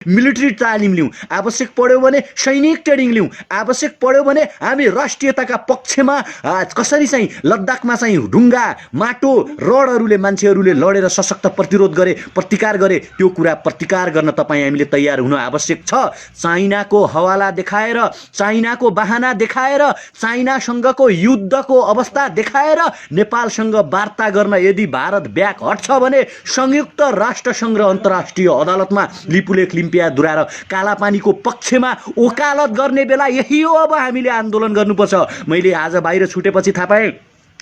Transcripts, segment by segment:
Military तालिम लिउँ, आवश्यक पर्यो भने सैनिक ट्रेनिङ लिउँ, आवश्यक पर्यो भने हामी राष्ट्रियताका पक्षमा कसरी चाहिँ लद्दाखमा चाहिँ ढुङ्गा माटो रडहरूले मान्छेहरूले लडेर सशक्त प्रतिरोध गरे प्रतिकार गरे त्यो कुरा प्रतिकार गर्न तपाईँ हामीले तयार हुन आवश्यक छ। चाइनाको हवाला देखाएर चाइनाको बहाना देखाएर चाइनासँगको युद्धको अवस्था देखाएर नेपालसँग वार्ता गर्न यदि भारत ब्याक हट्छ भने संयुक्त राष्ट्रसङ्घ र अन्तर्राष्ट्रिय अदालतमा लिपुलेख लिम्पिया दुराएर कालापानीको पक्षमा वकालत गर्ने बेला यही हो। अब हामीले आन्दोलन गर्नुपर्छ। मैले आज बाहिर छुटेपछि थाहा पाएँ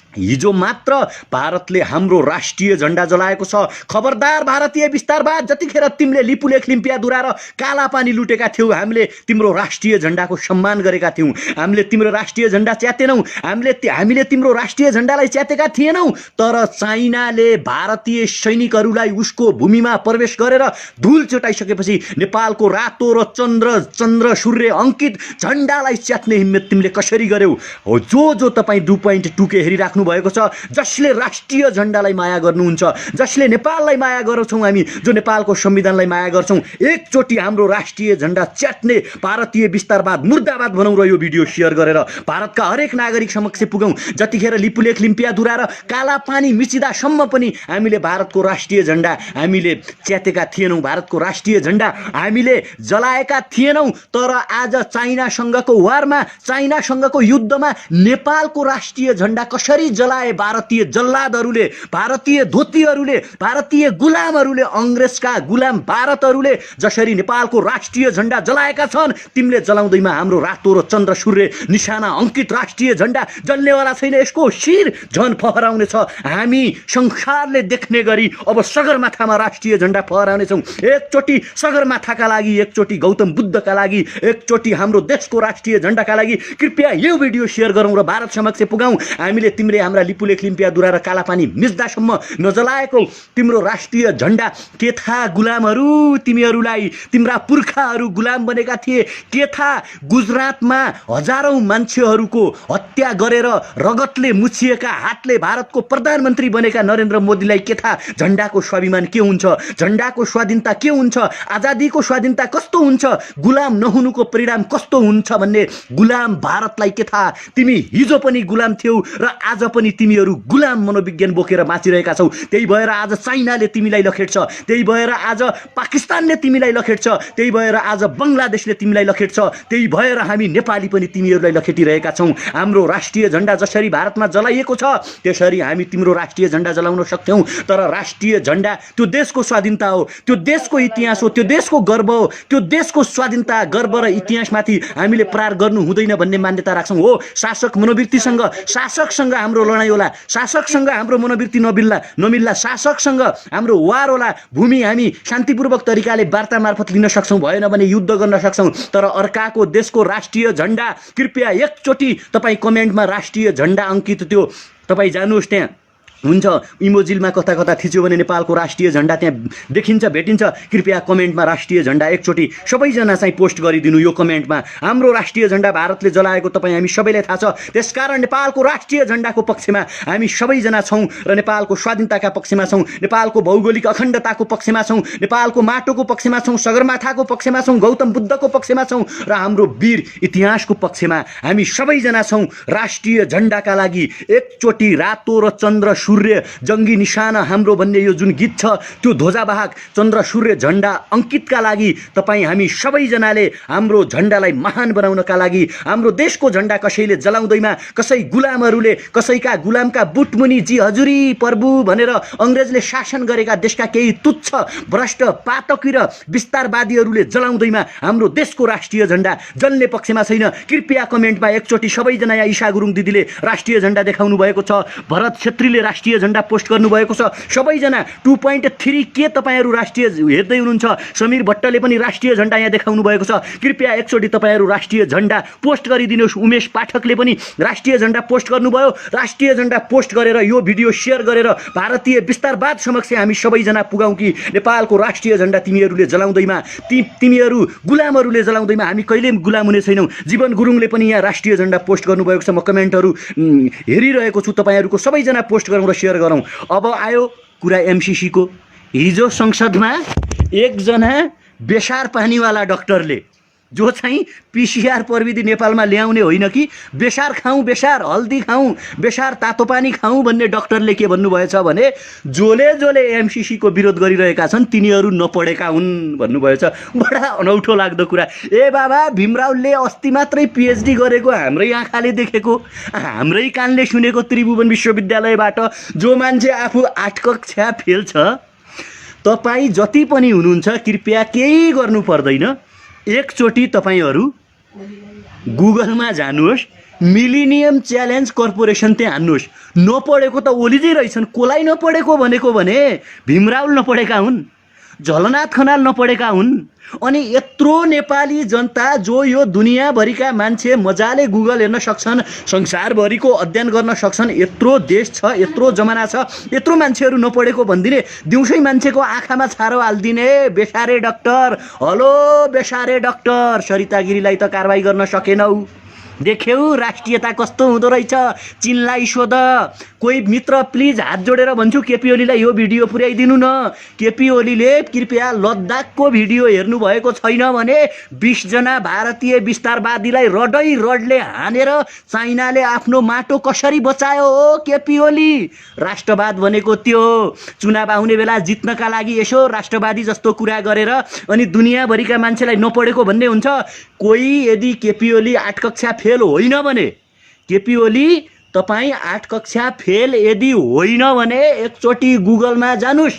हिजो मात्र भारतले हाम्रो राष्ट्रिय झण्डा जलाएको छ। खबरदार भारतीय विस्तारवाद, जतिखेर तिमीले लिपुलेख लिम्पिया दुराएर कालापानी लुटेका थियौ हामीले तिम्रो राष्ट्रिय झण्डाको सम्मान गरेका थियौँ, हामीले तिम्रो राष्ट्रिय झण्डा च्यातेनौँ, हामीले तिम्रो राष्ट्रिय झण्डालाई च्यातेका थिएनौँ। तर चाइनाले भारतीय सैनिकहरूलाई उसको भूमिमा प्रवेश गरेर धुल चटाइसकेपछि नेपालको रातो र चन्द्र सूर्य अङ्कित झण्डालाई च्यात्ने हिम्मत तिमीले कसरी गर्यौ? हो जो तपाईँ 2.2 के हेरिराख्नु भएको छ, जसले राष्ट्रिय झण्डालाई माया गर्नुहुन्छ, जसले नेपाललाई माया गर्छौँ, हामी जो नेपालको संविधानलाई माया गर्छौँ, एकचोटि हाम्रो राष्ट्रिय झण्डा च्याट्ने भारतीय विस्तारवाद मुर्दाबाद बनाउँ र यो भिडियो सेयर गरेर भारतका हरेक नागरिक समक्ष पुगौँ। जतिखेर लिपुलेख लिम्पिया दुराएर कालापानी मिचिदासम्म पनि हामीले भारतको राष्ट्रिय झण्डा हामीले च्यातेका थिएनौँ, भारतको राष्ट्रिय झण्डा हामीले जलाएका थिएनौँ। तर आज चाइनासँगको वारमा चाइनासँगको युद्धमा नेपालको राष्ट्रिय झण्डा कसरी जलाए भारतीय जल्लादहरूले, भारतीय धोतीहरूले, भारतीय गुलामहरूले, अंग्रेजका गुलाम भारतहरूले जसरी नेपालको राष्ट्रिय झण्डा जलाएका छन्, तिमीले जलाउँदैमा हाम्रो रातो र चन्द्र सूर्य निशाना अंकित राष्ट्रिय झण्डा जल्नेवाला छैन। यसको शिर झन फहराउने छ। हामी संसारले देख्ने गरी अब सगरमाथामा राष्ट्रिय झण्डा फहराउनेछौँ। एकचोटि सगरमाथाका लागि, एकचोटि गौतम बुद्धका लागि, एकचोटि हाम्रो देशको राष्ट्रिय झण्डाका लागि कृपया यो भिडियो सेयर गरौँ र भारत समक्ष पुगाउँ। हामीले तिमीले हाम्रा लिपुलेख लिम्पिया दुराएर कालापानी मिच्दासम्म नजलाएको तिम्रो राष्ट्रिय झण्डा के थाहा गुलामहरू, तिमीहरूलाई तिम्रा पुर्खाहरू गुलाम बनेका थिए के थाहा? गुजरातमा हजारौं मान्छेहरूको हत्या गरेर रगतले मुछिएका हातले भारतको प्रधानमन्त्री बनेका नरेन्द्र मोदीलाई के थाहा झण्डाको स्वाभिमान के हुन्छ, झण्डाको स्वाधीनता के हुन्छ, आजादीको स्वाधीनता कस्तो हुन्छ, गुलाम नहुनुको परिणाम कस्तो हुन्छ भन्ने गुलाम भारतलाई के थाहा? तिमी हिजो पनि गुलाम थियौ र आज पनि तिमीहरू गुलाम मनोविज्ञान बोकेर बाँचिरहेका छौ। त्यही भएर आज चाइनाले तिमीलाई लखेट्छ, त्यही भएर आज पाकिस्तानले तिमीलाई लखेट्छ, त्यही भएर आज बङ्गलादेशले तिमीलाई लखेट्छ, त्यही भएर हामी नेपाली पनि तिमीहरूलाई लखेटिरहेका छौँ। हाम्रो राष्ट्रिय झण्डा जसरी भारतमा जलाइएको छ त्यसरी हामी तिम्रो राष्ट्रिय झण्डा जलाउन सक्छौँ। तर राष्ट्रिय झण्डा त्यो देशको स्वाधीनता हो, त्यो देशको इतिहास हो, त्यो देशको गर्व हो। त्यो देशको स्वाधीनता गर्व र इतिहासमाथि हामीले प्रहार गर्नु हुँदैन भन्ने मान्यता राख्छौँ। हो, शासक मनोवृत्तिसँग शासकसँग हाम्रो लडाइँ होला, शासकसँग हाम्रो मनोवृत्ति नमिल्ला, शासकसँग हाम्रो वार होला, भूमि हामी शान्तिपूर्वक तरिकाले वार्ता मार्फत लिन सक्छौँ, भएन भने युद्ध गर्न सक्छौँ। तर अर्काको देशको राष्ट्रिय झण्डा कृपया एकचोटि तपाईँ कमेन्टमा राष्ट्रिय झण्डा अङ्कित त्यो तपाईँ जानुहोस्, त्यहाँ हुन्छ। इमोजिलमा कता कता थिच्यो भने नेपालको राष्ट्रिय झण्डा त्यहाँ देखिन्छ, भेटिन्छ। कृपया कमेन्टमा राष्ट्रिय झण्डा एकचोटि सबैजना चाहिँ पोस्ट गरिदिनु। यो कमेन्टमा हाम्रो राष्ट्रिय झण्डा भारतले जलाएको तपाईँ हामी सबैलाई थाहा छ। त्यसकारण नेपालको राष्ट्रिय झण्डाको पक्षमा हामी सबैजना छौँ र नेपालको स्वाधीनताका पक्षमा छौँ, नेपालको भौगोलिक अखण्डताको पक्षमा छौँ, नेपालको माटोको पक्षमा छौँ, सगरमाथाको पक्षमा छौँ, गौतम बुद्धको पक्षमा छौँ र हाम्रो वीर इतिहासको पक्षमा हामी सबैजना छौँ। राष्ट्रिय झण्डाका लागि एकचोटि रातो र चन्द्र सूर्य जङ्गी निशाना हाम्रो भन्ने यो जुन गीत छ त्यो ध्वजावाहक चन्द्र सूर्य झण्डा अङ्कितका लागि तपाईँ हामी सबैजनाले हाम्रो झण्डालाई महान बनाउनका लागि, हाम्रो देशको झण्डा कसैले जलाउँदैमा कसै गुलामहरूले कसैका गुलामका बुटमुनि जी हजुरी प्रभु भनेर अङ्ग्रेजले शासन गरेका देशका केही तुच्छ भ्रष्ट पातकी र विस्तारवादीहरूले जलाउँदैमा हाम्रो देशको राष्ट्रिय झण्डा जल्ने पक्षमा छैन। कृपया कमेन्टमा एकचोटि सबैजना यहाँ ईशा गुरुङ दिदीले राष्ट्रिय झण्डा देखाउनु भएको छ, भरत छेत्रीले राष्ट्रिय झण्डा पोस्ट गर्नुभएको छ, सबैजना 2.3 के तपाईँहरू राष्ट्रिय हेर्दै हुनुहुन्छ। समीर भट्टले पनि राष्ट्रिय झण्डा यहाँ देखाउनु भएको छ। कृपया एकचोटि तपाईँहरू राष्ट्रिय झण्डा पोस्ट गरिदिनुहोस्। उमेश पाठकले पनि राष्ट्रिय झण्डा पोस्ट गर्नुभयो। राष्ट्रिय झण्डा पोस्ट गरेर यो भिडियो सेयर गरेर भारतीय विस्तारवाद समक्ष हामी सबैजना पुगाउँ कि नेपालको राष्ट्रिय झण्डा तिमीहरूले जलाउँदैमा, तिमीहरू गुलामहरूले जलाउँदैमा हामी कहिले गुलाम हुने छैनौँ। जीवन गुरुङले पनि यहाँ राष्ट्रिय झण्डा पोस्ट गर्नुभएको छ। म कमेन्टहरू हेरिरहेको छु, तपाईँहरूको सबैजना पोस्ट गरौँ र सेयर गरौँ। अब आयो कुरा एमसीसी को। हिजो संसदमा एकजना बेसार पानीवाला डक्टरले जो चाहिँ पिसिआर प्रविधि नेपालमा ल्याउने होइन कि बेसार खाउँ, बेसार हल्दी खाउँ, बेसार तातो पानी खाउँ भन्ने डक्टरले के भन्नुभएछ भने जोले जोले एमसिसीको विरोध गरिरहेका छन् तिनीहरू नपढेका हुन् भन्नुभएछ। बडा अनौठो लाग्दो कुरा। ए बाबा, भीमरावले अस्ति मात्रै पिएचडी गरेको हाम्रै आँखाले देखेको, हाम्रै कानले सुनेको त्रिभुवन विश्वविद्यालयबाट जो मान्छे आफू 8 कक्षा फेल छ, तपाईँ जति पनि हुनुहुन्छ कृपया केही गर्नु पर्दैन, एकचोटि तपाईँहरू गुगलमा जानुहोस्, मिलिनियम च्यालेन्ज कर्पोरेसन त्यहाँ हान्नुहोस्। नपढेको त ओलीजी रहेछन्, कसलाई नपढेको भनेको भने भीमराव नपढेका हुन्, झलनाथ खनाल नपढेका हुन्। अनि यत्रो नेपाली जनता जो यो दुनियाँभरिका मान्छे मजाले गुगल हेर्न सक्छन्, संसारभरिको अध्ययन गर्न सक्छन्, यत्रो देश छ, यत्रो जमाना छ, यत्रो मान्छेहरू नपढेको भनिदिने, दिउँसै मान्छेको आँखामा छारो हालिदिने बेसारे डक्टर। हलो बेसारे डक्टर, सरिता गिरीलाई त कारबाही गर्न सकेनौ, देख्यौ राष्ट्रियता कस्तो हुँदो रहेछ, चिनलाई सोध। कोही मित्र प्लिज हात जोडेर भन्छु केपी ओलीलाई यो भिडियो पुर्याइदिनु न। केपी ओलीले कृपया लद्दाखको भिडियो हेर्नु भएको छैन भने 20 जना भारतीय विस्तारवादीलाई रडले हानेर चाइनाले आफ्नो माटो कसरी बचायो हो केपी ओली। राष्ट्रवाद भनेको त्यो हो। चुनाव आउने बेला जित्नका लागि यसो राष्ट्रवादी जस्तो कुरा गरेर अनि दुनियाँभरिका मान्छेलाई नपढेको भन्ने हुन्छ। कोही यदि केपी ओली 8 कक्षा फेल होइन भने, केपी ओली तपाईँ 8 कक्षा फेल यदि होइन भने एकचोटि गुगलमा जानुस्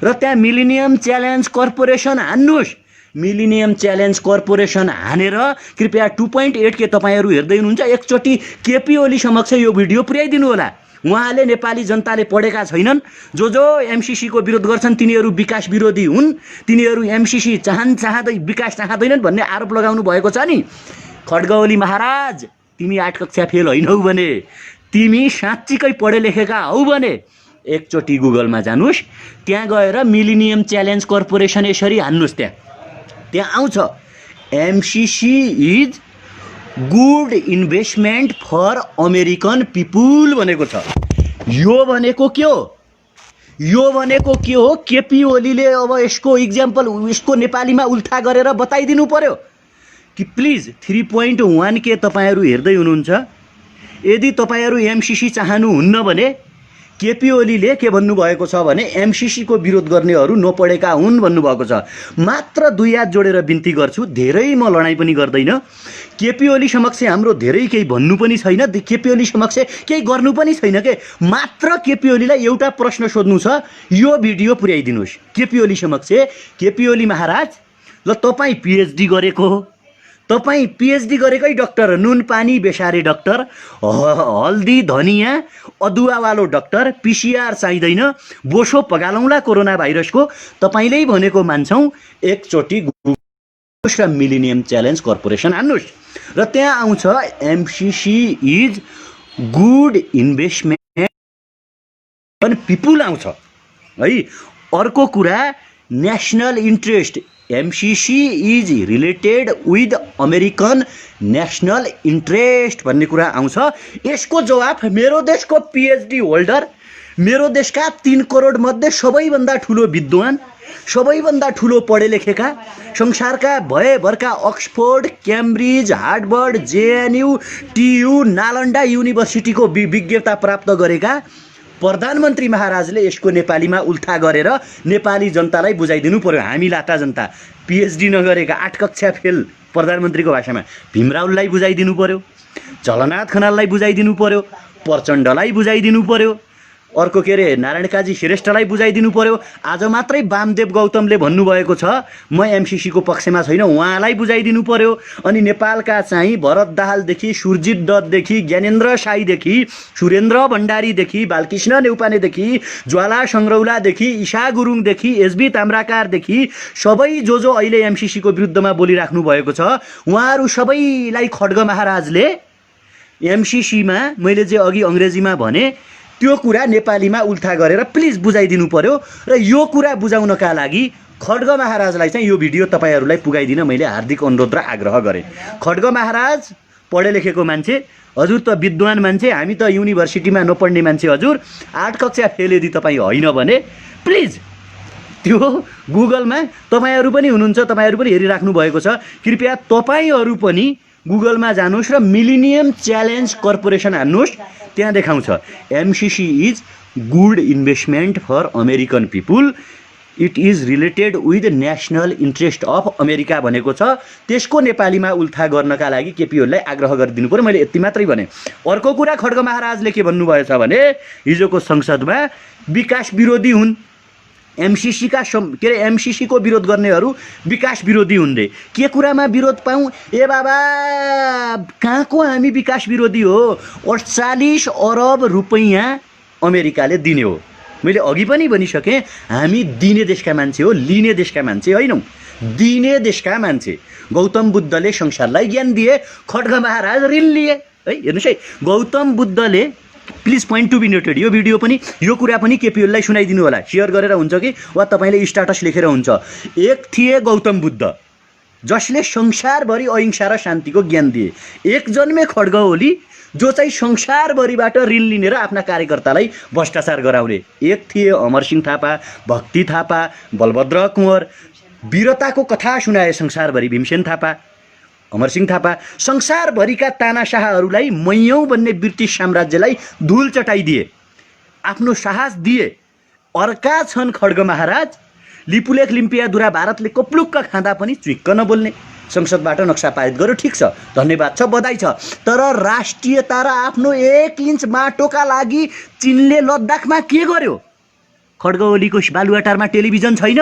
र त्यहाँ मिलिनियम च्यालेन्ज कर्पोरेसन हान्नुस्। मिलिनियम च्यालेन्ज कर्पोरेसन हानेर कृपया 2.8 के तपाईँहरू हेर्दै हुनुहुन्छ, एकचोटि केपी ओली समक्ष यो भिडियो पुर्याइदिनु होला। उहाँले नेपाली जनताले पढेका छैनन्, जो एमसिसीको विरोध गर्छन् तिनीहरू विकास विरोधी हुन्, तिनीहरू एमसिसी चाहँदै विकास चाहँदैनन् भन्ने आरोप लगाउनु भएको छ नि। खड्गओली महाराज, तिमी 8 कक्षा फेल होइनौ भने, तिमी साँच्चीकै पढे लेखेका हौ भने एकचोटि गुगलमा जानुस्, त्यहाँ गएर मिलिनियम च्यालेन्ज कर्पोरेसन यसरी हान्नुस्। त्यहाँ आउँछ MCC is good investment for American people भनेको छ। यो भनेको के हो? यो भनेको के हो? केपी ओलीले अब यसको इक्जाम्पल, यसको नेपालीमा उल्था गरेर बताइदिनु पर्यो कि प्लिज 3.1 के तपाईँहरू हेर्दै हुनुहुन्छ, यदि तपाईँहरू एमसिसी चाहनुहुन्न भने केपी ओलीले के भन्नुभएको छ भने एमसिसीको विरोध गर्नेहरू नपढेका हुन् भन्नुभएको छ। मात्र 2 हात जोडेर बिन्ती गर्छु, धेरै म लडाइँ पनि गर्दैन। केपी ओली समक्ष हाम्रो धेरै केही भन्नु पनि छैन, केपी ओली समक्ष केही गर्नु पनि छैन के। मात्र केपी ओलीलाई एउटा प्रश्न सोध्नु छ, यो भिडियो पुर्याइदिनुहोस् केपी ओली समक्ष। केपी ओली महाराज, ल तपाईँ पिएचडी गरेको हो, तपाईँ पिएचडी गरेकै डक्टर, नुन पानी बेसारे डक्टर, हल्दी धनियाँ अदुवावालो डक्टर, पिसिआर चाहिँदैन, बोसो पगालौँला कोरोना भाइरसको, तपाईँले भनेको मान्छौँ। एकचोटि गुगल मिलिनियम च्यालेन्ज कर्पोरेसन हान्नुहोस् र त्यहाँ आउँछ MCC is good investment people आउँछ है। अर्को कुरा national interest, MCC is related with American national interest भन्ने कुरा आउँछ। यसको जवाफ मेरो देशको पिएचडी होल्डर, मेरो देशका 3 करोड मध्ये सबैभन्दा ठुलो विद्वान, सबैभन्दा ठुलो पढे लेखेका, संसारका भएभरका Oxford, Cambridge, Harvard, JNU, TU, Nalanda युनिभर्सिटीको विज्ञता प्राप्त गरेका प्रधानमन्त्री महाराजले यसको नेपालीमा उल्था गरेर नेपाली जनतालाई बुझाइदिनु पर्यो। हामी लाटा जनता, पिएचडी नगरेका 8 कक्षा फेल प्रधानमन्त्रीको भाषामा भीमरावलाई बुझाइदिनु पर्यो, झलनाथ खनाललाई बुझाइदिनु पर्यो, प्रचण्डलाई बुझाइदिनु पर्यो, अर्को के अरे नारायण काजी श्रेष्ठलाई बुझाइदिनु पर्यो। आज मात्रै वामदेव गौतमले भन्नुभएको छ म एमसिसीको पक्षमा छैन, उहाँलाई बुझाइदिनु पर्यो। अनि नेपालका चाहिँ भरत दाहालदेखि सुरजित दत्तदेखि ज्ञानेन्द्र साईदेखि सुरेन्द्र भण्डारीदेखि बालकृष्ण नेउपानेदेखि ज्वाला सङ्ग्रौलादेखि ईशा गुरुङदेखि एसबी ताम्राकारदेखि सबै जो अहिले एमसिसीको विरुद्धमा बोलिराख्नु भएको छ, उहाँहरू सबैलाई खड्ग महाराजले एमसिसीमा मैले जे अघि अङ्ग्रेजीमा भने त्यो कुरा नेपालीमा उल्था गरेर प्लिज बुझाइदिनु पर्यो। र यो कुरा बुझाउनका लागि खड्ग महाराजलाई चाहिँ यो भिडियो तपाईँहरूलाई पुगाइदिन मैले हार्दिक अनुरोध र आग्रह गरेँ। खड्ग महाराज पढे लेखेको मान्छे, हजुर त विद्वान मान्छे, हामी त युनिभर्सिटीमा नपढ्ने मान्छे, हजुर 8 कक्षा फेल यदि तपाईँ होइन भने प्लिज त्यो गुगलमा तपाईहरु पनि हुनुहुन्छ, तपाईहरु पनि हेरिराख्नु भएको छ। कृपया तपाईहरु पनि गुगलमा जानुस् र मिलेनियम च्यालेन्ज कर्पोरेसन हान्नुस्, त्यहाँ देखाउँछ MCC is good investment for American people, it is related with national interest of America भनेको छ। त्यसको नेपालीमा उल्था गर्नका लागि केपीओलाई आग्रह गरिदिनु पर्यो। मैले यति मात्रै भने। अर्को कुरा खड्ग महाराजले के भन्नुभएछ भने हिजोको संसदमा विकास विरोधी हुन्, एमसीसी के अरे एमसीसी को विरोध गर्नेहरू विकास विरोधी हुन् रे। के कुरामा विरोध पाऊँ? ए बाबा कहाँको हामी विकास विरोधी हो? 48 अरब रुपैयाँ अमेरिकाले दिने हो। मैले अघि पनि भनिसकेँ, हामी दिने देशका मान्छे हो, लिने देशका मान्छे होइनौँ। दिने देशका मान्छे। गौतम बुद्धले संसारलाई ज्ञान दिए, खड्ग महाराज ऋण लिए है। हेर्नुहोस् है, गौतम बुद्धले, please point to be noted, यो भिडियो पनि यो कुरा पनि केपीओलाई सुनाइदिनु होला, सेयर गरेर हुन्छ कि वा तपाईँले स्टाटस लेखेर हुन्छ। एक थिए गौतम बुद्ध जसले संसारभरि अहिंसा र शान्तिको ज्ञान दिए। एक जन्मे खड्ग ओली जो चाहिँ संसारभरिबाट ऋण लिने र आफ्ना कार्यकर्तालाई भ्रष्टाचार गराउने। एक थिए अमरसिंह थापा, भक्ति थापा, बलभद्र कुँवर, वीरताको कथा सुनाए संसारभरि भीमसेन थापा, अमरसिंह थापा। संसारभरिका तानाशाहहरूलाई मैयौँ भन्ने ब्रिटिस साम्राज्यलाई धुल चटाइदिए, आफ्नो साहस दिए। अर्का छन् खड्ग महाराज, लिपुलेख लिम्पियाधुरा भारतले कप्लुक्क खाँदा पनि चुइक्क नबोल्ने। संसदबाट नक्सा पारित गर्यो, ठिक छ, धन्यवाद छ, बधाई छ। तर राष्ट्रियता र आफ्नो 1 इन्च माटोका लागि चीनले लद्दाखमा के गर्यो? खड्ग ओलीको बालुवाटारमा टेलिभिजन छैन?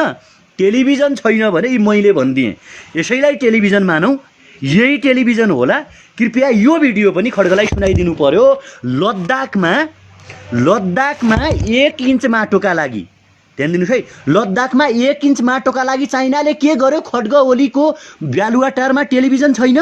टेलिभिजन छैन भने मैले भनिदिएँ, यसैलाई टेलिभिजन मानौँ, यही टेलिभिजन होला। कृपया यो भिडियो पनि खड्गलाई सुनाइदिनु पर्यो। लद्दाखमा 1 इन्च माटोका लागि, ध्यान दिनुहोस् है, लद्दाखमा 1 इन्च माटोका लागि चाइनाले के गर्यो? खड्ग ओलीको बालुवाटारमा टेलिभिजन छैन?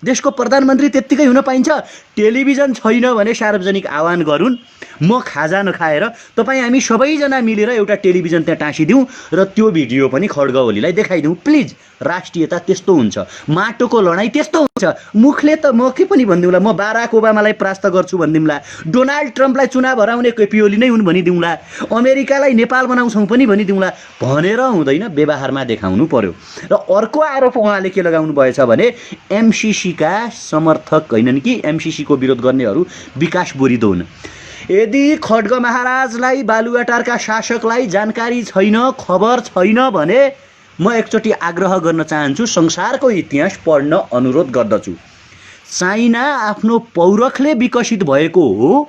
देशको प्रधानमन्त्री त्यत्तिकै हुन पाइन्छ? टेलिभिजन छैन भने सार्वजनिक आह्वान गरून्, म खाजा नखाएर तपाईँ हामी सबैजना मिलेर एउटा टेलिभिजन त्यहाँ टाँसिदिउँ र त्यो भिडियो पनि खड्ग ओलीलाई देखाइदिउँ। प्लिज, राष्ट्रियता त्यस्तो हुन्छ, माटोको लडाइँ त्यस्तो हुन्छ। मुखले त म के पनि भनिदिउँला, म बाराक ओबामालाई परास्त गर्छु भनिदिउँला, डोनाल्ड ट्रम्पलाई चुनाव हराउने केपी ओली नै हुन् भनिदिउँला, अमेरिकालाई नेपाल बनाउँछौँ पनि भनिदिउँला, भनेर हुँदैन, व्यवहारमा देखाउनु पर्यो। र अर्को आरोप उहाँले के लगाउनु भएछ भने एमसीसीका समर्थक होइनन् कि एमसीसीको विरोध गर्नेहरू विकास बोरिदो हुन्। यदि खड्ग महाराजलाई बालुवाटारका शासकलाई जानकारी छैन, खबर छैन भने म एकचोटि आग्रह गर्न चाहन्छु, संसारको इतिहास पढ्न अनुरोध गर्दछु। चाइना आफ्नो पौरखले विकसित भएको हो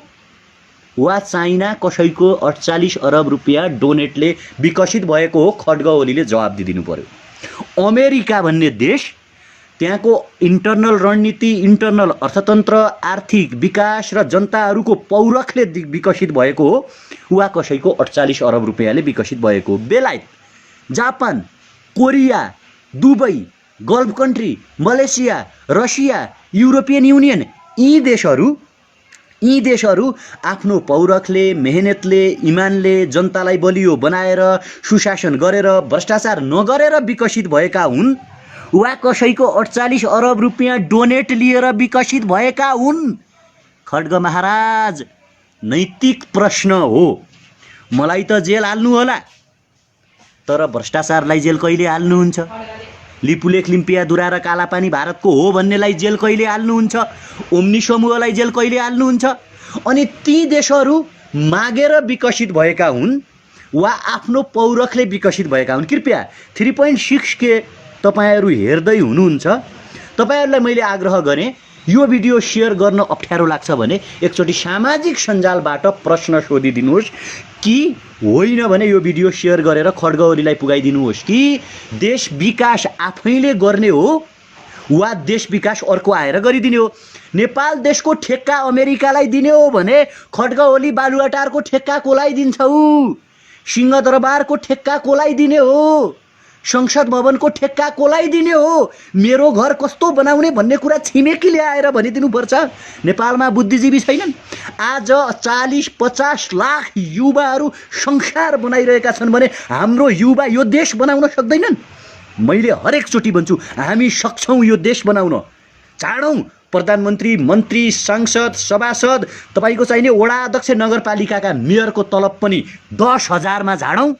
वा चाइना कसैको 48 अरब रुपियाँ डोनेटले विकसित भएको हो? खड्ग ओलीले जवाब दिदिनु पर्यो। अमेरिका भन्ने देश, त्यहाँको इन्टरनल रणनीति, इन्टरनल अर्थतन्त्र, आर्थिक विकास र जनताहरूको पौरखले विकसित भएको हो वा कसैको 48 अरब रुपियाँले विकसित भएको हो? बेलायत, Japan, Korea, Dubai, Gulf country, Malaysia, Russia, European Union, यी देशहरू आफ्नो पौरखले, मेहनतले, इमानले जनतालाई बलियो बनाएर, सुशासन गरेर, भ्रष्टाचार नगरेर विकसित भएका हुन् वा कसैको 48 अरब रुपियाँ डोनेट लिएर विकसित भएका हुन्? खड्ग महाराज, नैतिक प्रश्न हो। मलाई त जेल हाल्नु होला, तर भ्रष्टाचारलाई जेल कहिले हाल्नुहुन्छ? लिपुलेख लिम्पियाधुरा र कालापानी भारतको हो भन्नेलाई जेल कहिले हाल्नुहुन्छ? ओम्नी समूहलाई जेल कहिले हाल्नुहुन्छ? अनि ती देशहरू मागेर विकसित भएका हुन् वा आफ्नो पौरखले विकसित भएका हुन्? कृपया 3.6 के तपाईहरु हेर्दै हुनुहुन्छ, तपाईहरुलाई मैले आग्रह गरेँ, यो भिडियो शेयर गर्न अप्ठ्यारो लाग्छ भने एकचोटि सामाजिक सञ्जालबाट प्रश्न सोधिदिनुहोस् कि होइन भने यो भिडियो शेयर गरेर खड्ग ओलीलाई पुगाइदिनुहोस् कि देश विकास आफैले गर्ने हो वा देश विकास अर्को आएर गरिदिने हो। नेपाल देशको ठेक्का अमेरिकालाई दिने हो भने खड्ग ओली बालुवाटारको ठेक्का कोलाई दिन्छौ? सिंहदरबारको ठेक्का कोलाई दिने हो? संसद भवनको ठेक्का कोलाई दिने हो? मेरो घर कस्तो बनाउने भन्ने कुरा छिमेकीले आएर भनिदिनु पर्छ? नेपालमा बुद्धिजीवी छैनन्? आज 40-50 लाख युवाहरू संसार बनाइरहेका छन् भने हाम्रो युवा यो देश बनाउन सक्दैनन्? मैले हरेक चोटि भन्छु, हामी सक्छौं यो देश बनाउन। चाडौं प्रधानमन्त्री, मन्त्री, सांसद, सभासद, तपाईको चाहिने वडा अध्यक्ष, नगरपालिकाका मेयरको तलब पनि 10,000 मा झाडौं।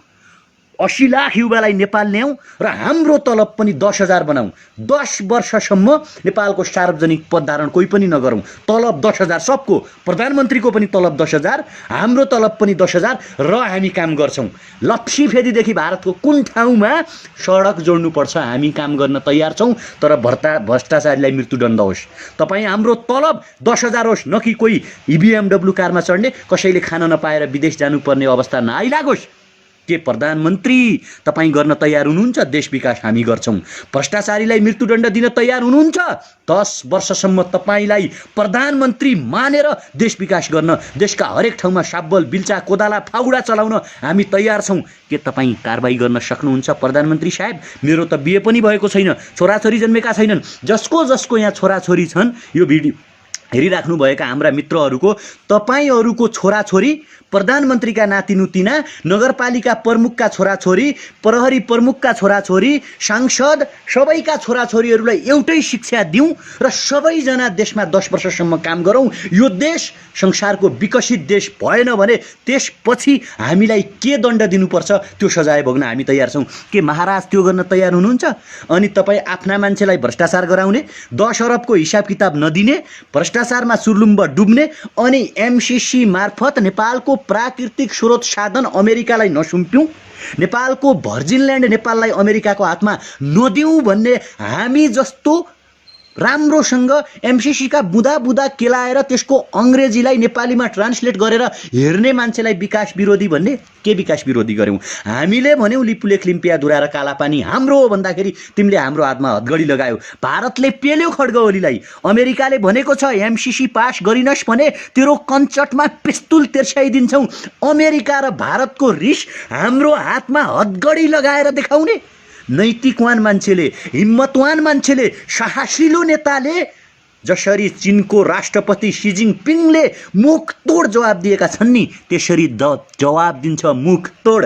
80 लाख युवालाई नेपाल ल्याउँ र हाम्रो तलब पनि 10,000 बनाऊँ। 10 वर्षसम्म नेपालको सार्वजनिक पद धारण कोही पनि नगरौँ। तलब 10,000 सबको, प्रधानमन्त्रीको पनि तलब 10,000, हाम्रो तलब पनि 10,000 र हामी काम गर्छौँ। लप्सीफेदीदेखि भारतको कुन ठाउँमा सडक जोड्नुपर्छ हामी काम गर्न तयार छौँ, तर भ्रष्टाचारीलाई मृत्युदण्ड होस्। तपाईँ हाम्रो तलब 10,000 होस्, न कि कोही BMW कारमा चढ्ने, कसैले खान नपाएर विदेश जानुपर्ने अवस्था नआइलागोस्। के प्रधानमन्त्री तपाईँ गर्न तयार हुनुहुन्छ? देश विकास हामी गर्छौँ। भ्रष्टाचारीलाई मृत्युदण्ड दिन तयार हुनुहुन्छ? 10 वर्षसम्म तपाईँलाई प्रधानमन्त्री मानेर देश विकास गर्न, देशका हरेक ठाउँमा साब्बल बिल्चा कोदाला फाउडा चलाउन हामी तयार छौँ। के तपाईँ कारबाही गर्न सक्नुहुन्छ प्रधानमन्त्री साहेब? मेरो त बिहे पनि भएको छैन, छोराछोरी जन्मेका छैनन्। जसको यहाँ छोराछोरी छन्, यो भिडियो हेरिराख्नुभएका हाम्रा मित्रहरूको, तपाईँहरूको छोराछोरी, प्रधानमन्त्रीका नातिनुतिना, नगरपालिका प्रमुखका छोराछोरी, प्रहरी प्रमुखका छोराछोरी, सांसद सबैका छोराछोरीहरूलाई एउटै शिक्षा दिउँ र सबैजना देशमा 10 वर्षसम्म काम गरौँ। यो देश संसारको विकसित देश भएन भने त्यसपछि हामीलाई के दण्ड दिनुपर्छ त्यो सजाय भोग्न हामी तयार छौँ। के महाराज त्यो गर्न तयार हुनुहुन्छ? अनि तपाईँ आफ्ना मान्छेलाई भ्रष्टाचार गराउने, 10 अरबको हिसाब किताब नदिने, भ्रष्टाचारमा सुर्लुम्ब डुब्ने, अनि MCC मार्फत नेपालको प्राकृतिक स्रोत साधन अमेरिकालाई नसुम्प्यौँ, नेपालको भर्जिन ल्यान्ड नेपाललाई अमेरिकाको हातमा नदिउँ भन्ने हामी जस्तो राम्रोसँग MCC का बुदा केलाएर त्यसको अङ्ग्रेजीलाई नेपालीमा ट्रान्सलेट गरेर हेर्ने मान्छेलाई विकास विरोधी भन्ने? के विकास विरोधी गर्यौँ? हामीले भन्यौँ लिपुले क्लिम्पिया दुरा र कालापानी हाम्रो हो भन्दाखेरि तिमीले हाम्रो हातमा हतगडी लगायौ। भारतले पेल्यो खड्गओलीलाई। अमेरिकाले भनेको छ MCC पास गरिनस् भने तेरो कञ्चटमा पिस्तुल तेर्स्याइदिन्छौँ। अमेरिका र भारतको रिस हाम्रो हातमा हतगडी लगाएर देखाउने? नैतिकवान मान्छेले, हिम्मतवान मान्छेले, साहसिलो नेताले जसरी चीनको राष्ट्रपति सी जिनपिङले मुखतोड जवाब दिएका छन् नि, त्यसरी जवाब दिन्छ मुखतोड।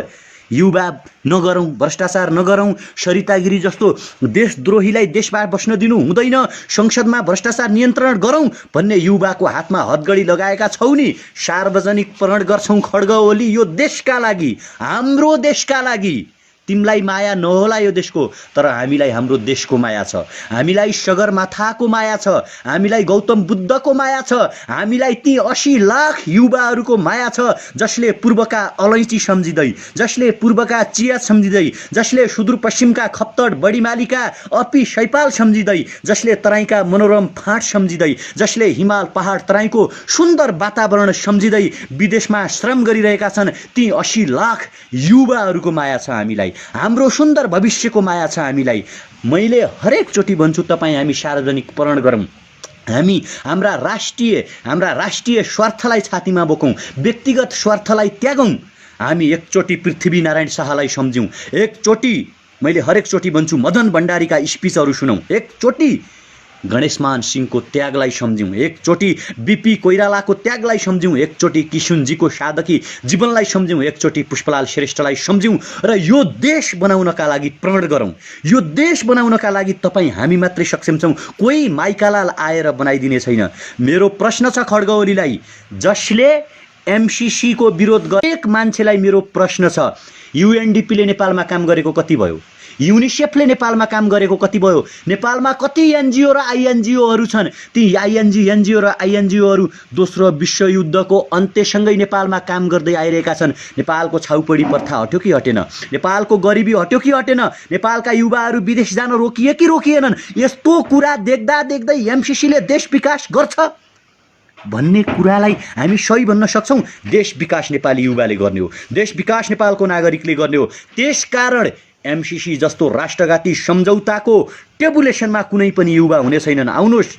युवा नगरौँ, भ्रष्टाचार नगरौँ, सरितागिरी जस्तो देशद्रोहीलाई देशमा बस्न दिनु हुँदैन, संसदमा भ्रष्टाचार नियन्त्रण गरौँ भन्ने युवाको हातमा हतगडी लगाएका छौ नि। सार्वजनिक प्रण गर्छौँ खड्गओली यो देशका लागि, हाम्रो देशका लागि। तिमीलाई माया नहोला यो देशको, तर हामीलाई हाम्रो देशको माया छ, हामीलाई सगरमाथाको माया छ, हामीलाई गौतम बुद्धको माया छ, हामीलाई ती 80 लाख युवाहरूको माया छ जसले पूर्वका अलैँची सम्झिँदै, जसले पूर्वका चिया सम्झिँदै, जसले सुदूरपश्चिमका खप्तड बढीमालीका अपी शैपाल सम्झिँदै, जसले तराईका मनोरम फाँट सम्झिँदै, जसले हिमाल पहाड तराईको सुन्दर वातावरण सम्झिँदै विदेशमा श्रम गरिरहेका छन्, ती 80 लाख युवाहरूको माया छ हामीलाई, हाम्रो सुन्दर भविष्यको माया छ हामीलाई। मैले हरेक चोटि भन्छु तपाईँ हामी सार्वजनिक प्रण गरौँ, हामी हाम्रा राष्ट्रिय स्वार्थलाई छातीमा बोकौँ, व्यक्तिगत स्वार्थलाई त्यागौँ। हामी एकचोटि पृथ्वीनारायण शाहलाई सम्झौँ, एकचोटि मैले हरेक चोटि भन्छु मदन भण्डारीका स्पिचहरू सुनौँ, एकचोटि गणेशमान सिंहको त्यागलाई सम्झौँ, एकचोटि बीपी कोइरालाको त्यागलाई सम्झौँ, एकचोटि किशुनजीको साधकी जीवनलाई सम्झौँ, एकचोटि पुष्पलाल श्रेष्ठलाई सम्झौँ र यो देश बनाउनका लागि प्रण गरौँ। यो देश बनाउनका लागि तपाईँ हामी मात्रै सक्षम छौँ, कोही माइकालाल आएर बनाइदिने छैन। मेरो प्रश्न छ खड्गओलीलाई, जसले MCC को विरोध गरे एक मान्छेलाई मेरो प्रश्न छ, UNDP ले नेपालमा काम गरेको कति भयो? युनिसेफले नेपालमा काम गरेको कति भयो? नेपालमा कति NGO र INGOहरू छन्? ती NGO र INGOहरू दोस्रो विश्वयुद्धको अन्त्यसँगै नेपालमा काम गर्दै आइरहेका छन्। नेपालको छाउपडी प्रथा हट्यो कि हटेन? नेपालको गरिबी हट्यो कि हटेन? नेपालका युवाहरू विदेश जान रोकिए कि रोकिएनन्? यस्तो कुरा देख्दा देख्दै MCC ले देश विकास गर्छ भन्ने कुरालाई हामी सही भन्न सक्छौँ? देश विकास नेपाली युवाले गर्ने हो, देश विकास नेपालको नागरिकले गर्ने हो। त्यसकारण MCC जस्तो राष्ट्रघाती सम्झौताको टेबुलेसनमा कुनै पनि युवा हुने छैनन्। आउनुहोस्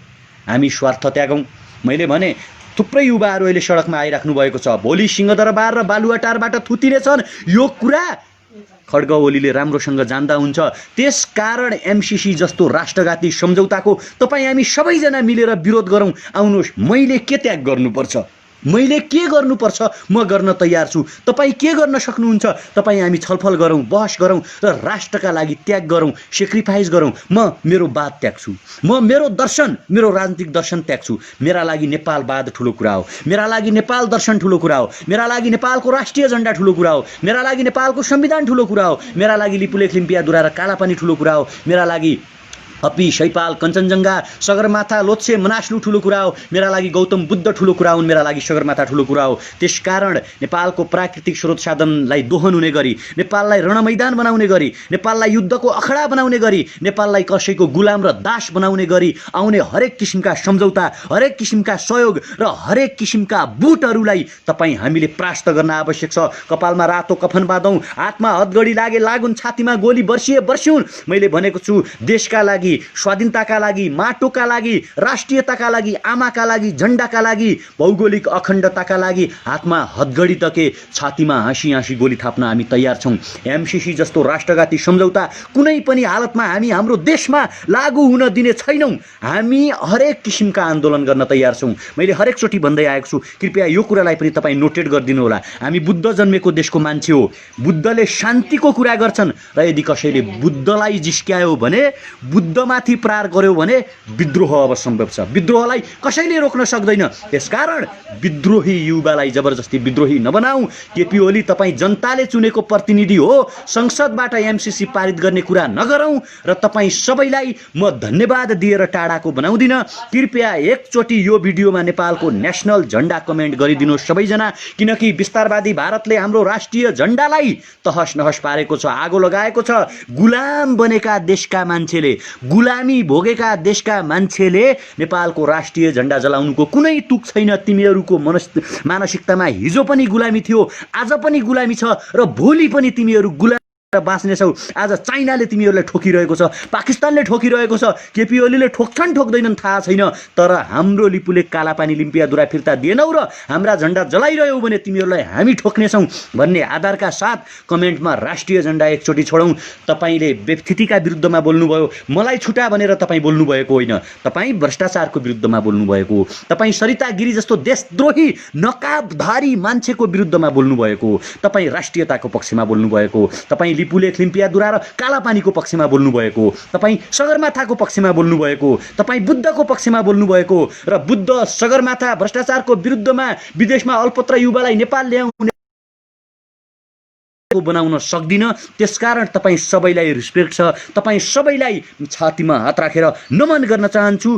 हामी स्वार्थ त्यागौँ। मैले भने थुप्रै युवाहरू अहिले सडकमा आइराख्नु भएको छ, भोलि सिंहदरबार र बालुवाटारबाट थुतिनेछन्। यो कुरा खड्गओलीले राम्रोसँग जान्दा हुन्छ। त्यसकारण MCC जस्तो राष्ट्रघाती सम्झौताको तपाईँ हामी सबैजना मिलेर विरोध गरौँ। आउनुहोस्, मैले के त्याग गर्नुपर्छ? मैले के गर्नुपर्छ म गर्न तयार छु, तपाईँ के गर्न सक्नुहुन्छ, तपाईँ हामी छलफल गरौँ, बहस गरौँ र राष्ट्रका लागि त्याग गरौँ, सेक्रिफाइस गरौँ। म मेरो वाद त्याग्छु, म मेरो दर्शन, मेरो राजनीतिक दर्शन त्याग्छु। मेरा लागि नेपालवाद ठुलो कुरा हो, मेरा लागि नेपाल दर्शन ठुलो कुरा हो, मेरा लागि नेपालको राष्ट्रिय झण्डा ठुलो कुरा हो, मेरा लागि नेपालको संविधान ठुलो कुरा हो, मेरा लागि लिपुलेख लिम्पियाधुरा र कालापानी ठुलो कुरा हो, मेरा लागि अपी शैपाल कञ्चनजङ्घा सगरमाथा लोत्से मनास्लु ठुलो कुरा हो, मेरा लागि गौतम बुद्ध ठुलो कुरा हुन्, मेरा लागि सगरमाथा ठुलो कुरा हो। त्यसकारण नेपालको प्राकृतिक स्रोत साधनलाई दोहन हुने गरी, नेपाललाई रणमैदान बनाउने गरी, नेपाललाई युद्धको अखडा बनाउने गरी, नेपाललाई कसैको गुलाम र दास बनाउने गरी आउने हरेक किसिमका सम्झौता, हरेक किसिमका सहयोग र हरेक किसिमका बुटहरूलाई तपाईँ हामीले परास्त गर्न आवश्यक छ। कपालमा रातो कफन बाँधौँ, हातमा हतगडी लागे लागुन्, छातीमा गोली बर्सिए बर्सिउन्। मैले भनेको छु, देशका लागि, स्वाधीनताका लागि, माटोका लागि, राष्ट्रियताका लागि, आमाका लागि, झण्डाका लागि, भौगोलिक अखण्डताका लागि हातमा हतगडी तके छातीमा हाँसी हाँसी गोली थाप्न हामी तयार छौँ। एमसीसी जस्तो राष्ट्रघाती सम्झौता कुनै पनि हालतमा हामी हाम्रो देशमा लागू हुन दिने छैनौँ। हामी हरेक किसिमका आन्दोलन गर्न तयार छौँ। मैले हरेकचोटि भन्दै आएको छु, कृपया यो कुरालाई पनि तपाईँ नोटेट गरिदिनु होला। हामी बुद्ध जन्मेको देशको मान्छे हो, बुद्धले शान्तिको कुरा गर्छन् र यदि कसैले बुद्धलाई जिस्क्यायो भने, बुद्धमाथि प्रहार गर्यो भने विद्रोह अब सम्भव छ। विद्रोहलाई कसैले रोक्न सक्दैन। त्यसकारण विद्रोही युवालाई जबरजस्ती विद्रोही नबनाऊ। केपी ओली तपाईँ जनताले चुनेको प्रतिनिधि हो, संसदबाट एमसीसी पारित गर्ने कुरा नगरौँ र तपाईँ सबैलाई म धन्यवाद दिएर टाढाको बनाउँदिन। कृपया एकचोटि यो भिडियोमा नेपालको नेसनल झण्डा कमेन्ट गरिदिनुहोस् सबैजना, किनकि विस्तारवादी भारतले हाम्रो राष्ट्रिय झण्डालाई तहस नहस पारेको छ, आगो लगाएको छ। गुलाम बनेका देशका मान्छेले, गुलामी भोगेका देशका मान्छेले नेपालको राष्ट्रिय झण्डा जलाउनुको कुनै तुक छैन। तिमीहरूको मानसिकतामा हिजो पनि गुलामी थियो, आज पनि गुलामी छ र भोलि पनि तिमीहरू गुलाम बाँच्नेछौ। आज चाइनाले तिमीहरूलाई ठोकिरहेको छ, पाकिस्तानले ठोकिरहेको छ, केपी ओलीले ठोक्छन् ठोक्दैनन् थाहा छैन, तर हाम्रो लिपुले कालापानी लिम्पियाधुरा फिर्ता दिएनौ र हाम्रा झण्डा जलाइरह्यौ भने तिमीहरूलाई हामी ठोक्नेछौँ भन्ने आधारका साथ कमेन्टमा राष्ट्रिय झण्डा एकचोटि छोडौँ। तपाईँले व्यक्तिका विरुद्धमा बोल्नुभयो, मलाई छुटा भनेर तपाईँ बोल्नुभएको होइन, तपाईँ भ्रष्टाचारको विरुद्धमा बोल्नुभएको हो, तपाईँ सरिता गिरी जस्तो देशद्रोही नकाबधारी मान्छेको विरुद्धमा बोल्नुभएको हो, तपाईँ राष्ट्रियताको पक्षमा बोल्नुभएको हो, तपाईँ लिपुलेख लिम्पियाधुरा र कालापानीको पक्षमा बोल्नुभएको हो, तपाईँ सगरमाथाको पक्षमा बोल्नुभएको हो, तपाईँ बुद्धको पक्षमा बोल्नुभएको हो र बुद्ध सगरमाथा भ्रष्टाचारको विरुद्धमा विदेशमा अल्पत्र युवालाई नेपाल ल्याउने बनाउन सक्दिन। त्यसकारण तपाईँ सबैलाई रिस्पेक्ट छ, तपाईँ सबैलाई छातीमा हात राखेर नमन गर्न चाहन्छु।